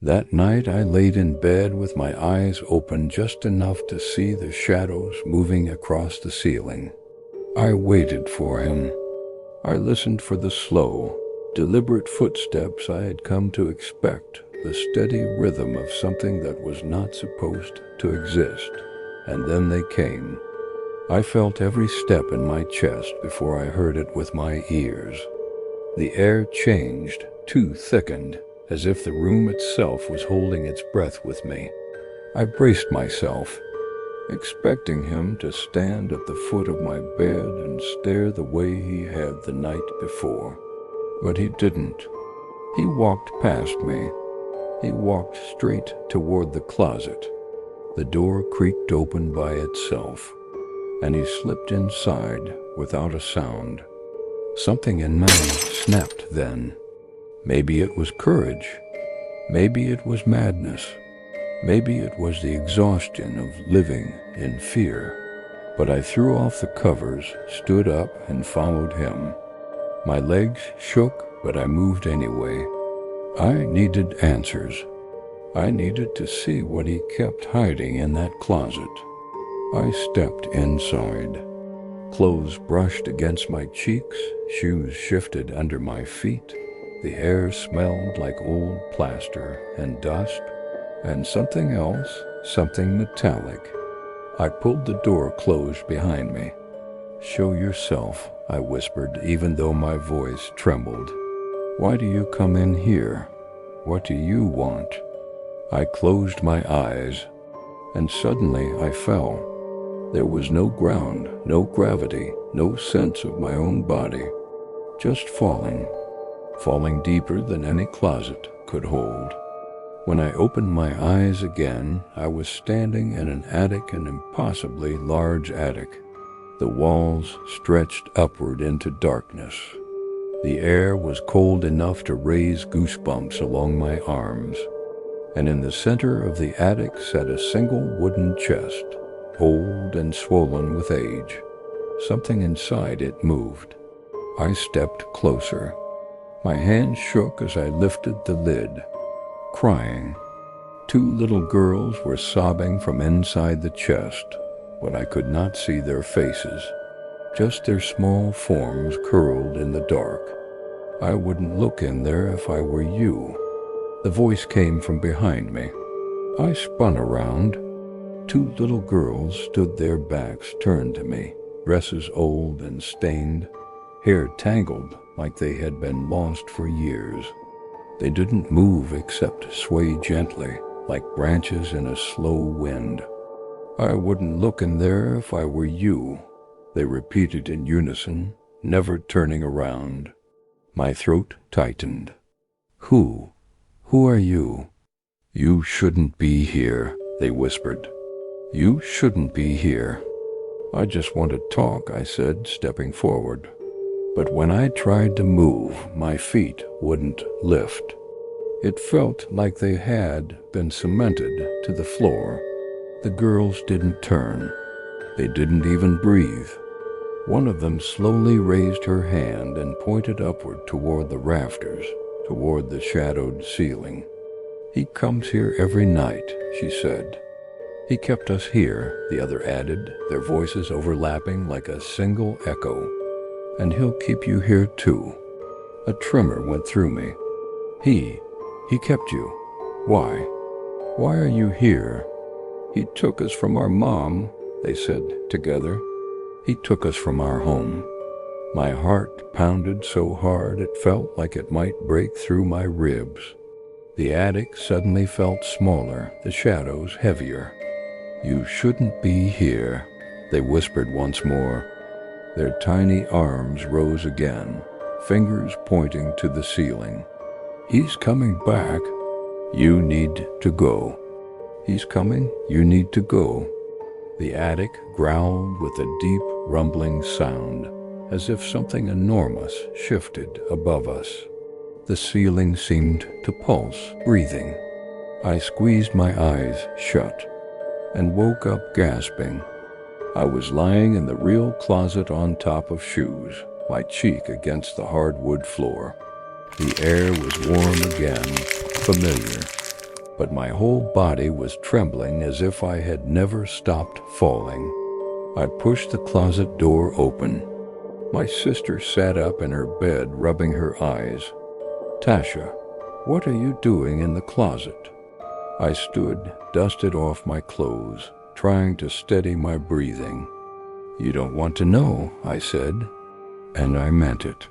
That night I laid in bed with my eyes open just enough to see the shadows moving across the ceiling. I waited for him. I listened for the slow, deliberate footsteps I had come to expect, the steady rhythm of something that was not supposed to exist. And then they came. I felt every step in my chest before I heard it with my ears. The air changed, too thickened, as if the room itself was holding its breath with me. I braced myself, expecting him to stand at the foot of my bed and stare the way he had the night before. But he didn't. He walked past me. He walked straight toward the closet. The door creaked open by itself, and he slipped inside without a sound. Something in me snapped then. Maybe it was courage. Maybe it was madness. Maybe it was the exhaustion of living in fear. But I threw off the covers, stood up, and followed him. My legs shook, but I moved anyway. I needed answers. I needed to see what he kept hiding in that closet. I stepped inside. Clothes brushed against my cheeks, shoes shifted under my feet. The air smelled like old plaster and dust, and something else, something metallic. I pulled the door closed behind me. "Show yourself," I whispered, even though my voice trembled. "Why do you come in here? What do you want?" I closed my eyes, and suddenly I fell. There was no ground, no gravity, no sense of my own body, just falling deeper than any closet could hold. When I opened my eyes again, I was standing in an attic, an impossibly large attic. The walls stretched upward into darkness. The air was cold enough to raise goosebumps along my arms. And in the center of the attic sat a single wooden chest, old and swollen with age. Something inside it moved. I stepped closer. My hands shook as I lifted the lid, crying. 2 little girls were sobbing from inside the chest, but I could not see their faces, just their small forms curled in the dark. "I wouldn't look in there if I were you." The voice came from behind me. I spun around. 2 little girls stood, their backs turned to me, dresses old and stained, hair tangled like they had been lost for years. They didn't move except sway gently, like branches in a slow wind. "I wouldn't look in there if I were you," they repeated in unison, never turning around. My throat tightened. Who are you?" "You shouldn't be here," they whispered. "You shouldn't be here." "I just want to talk," I said, stepping forward. But when I tried to move, my feet wouldn't lift. It felt like they had been cemented to the floor. The girls didn't turn. They didn't even breathe. One of them slowly raised her hand and pointed upward toward the rafters, toward the shadowed ceiling. "He comes here every night," she said. "He kept us here," the other added, their voices overlapping like a single echo. "And he'll keep you here too." A tremor went through me. He kept you. Why? Why are you here?" "He took us from our mom," they said together. "He took us from our home." My heart pounded so hard it felt like it might break through my ribs. The attic suddenly felt smaller, the shadows heavier. "You shouldn't be here," they whispered once more. Their tiny arms rose again, fingers pointing to the ceiling. "He's coming back. You need to go. He's coming. You need to go." The attic growled with a deep, rumbling sound, as if something enormous shifted above us. The ceiling seemed to pulse, breathing. I squeezed my eyes shut and woke up gasping. I was lying in the real closet on top of shoes, my cheek against the hardwood floor. The air was warm again, familiar. but my whole body was trembling as if I had never stopped falling. I pushed the closet door open. My sister sat up in her bed, rubbing her eyes. "Tasha, what are you doing in the closet?" I stood, dusted off my clothes, trying to steady my breathing. "You don't want to know," I said, and I meant it.